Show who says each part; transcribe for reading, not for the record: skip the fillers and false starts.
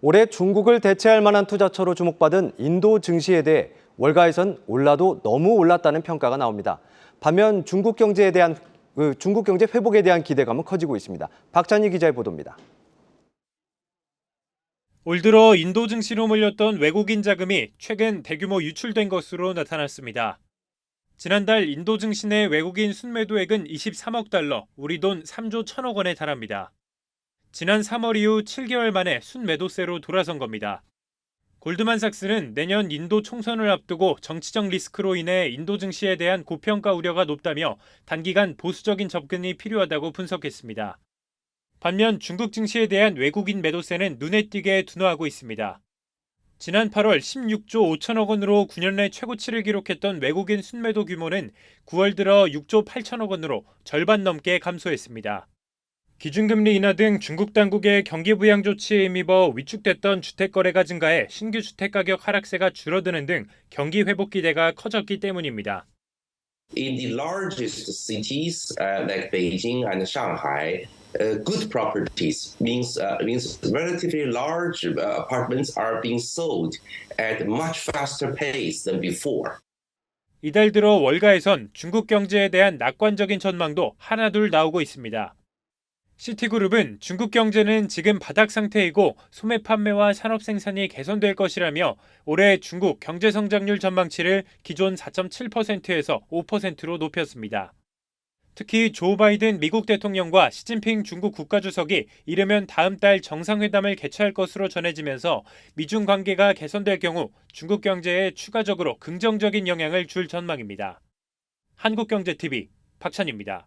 Speaker 1: 올해 중국을 대체할 만한 투자처로 주목받은 인도 증시에 대해 월가에선 올라도 너무 올랐다는 평가가 나옵니다. 반면 중국 경제 회복에 대한 기대감은 커지고 있습니다. 박찬희 기자의 보도입니다.
Speaker 2: 올 들어 인도 증시로 몰렸던 외국인 자금이 최근 대규모 유출된 것으로 나타났습니다. 지난달 인도 증시 내 외국인 순매도액은 23억 달러, 우리 돈 3조 1천억 원에 달합니다. 지난 3월 이후 7개월 만에 순매도세로 돌아선 겁니다. 골드만삭스는 내년 인도 총선을 앞두고 정치적 리스크로 인해 인도 증시에 대한 고평가 우려가 높다며 단기간 보수적인 접근이 필요하다고 분석했습니다. 반면 중국 증시에 대한 외국인 매도세는 눈에 띄게 둔화하고 있습니다. 지난 8월 16조 5천억 원으로 9년 내 최고치를 기록했던 외국인 순매도 규모는 9월 들어 6조 8천억 원으로 절반 넘게 감소했습니다. 기준금리 인하 등 중국 당국의 경기 부양 조치에 힘입어 위축됐던 주택 거래가 증가해 신규 주택 가격 하락세가 줄어드는 등 경기 회복 기대가 커졌기 때문입니다.
Speaker 3: In the largest cities like Beijing and Shanghai, good properties means relatively large apartments are being sold at a much faster pace than before.
Speaker 2: 이달 들어 월가에선 중국 경제에 대한 낙관적인 전망도 하나둘 나오고 있습니다. 시티그룹은 중국 경제는 지금 바닥 상태이고 소매 판매와 산업 생산이 개선될 것이라며 올해 중국 경제 성장률 전망치를 기존 4.7%에서 5%로 높였습니다. 특히 조 바이든 미국 대통령과 시진핑 중국 국가주석이 이르면 다음 달 정상회담을 개최할 것으로 전해지면서 미중 관계가 개선될 경우 중국 경제에 추가적으로 긍정적인 영향을 줄 전망입니다. 한국경제TV 박찬희입니다.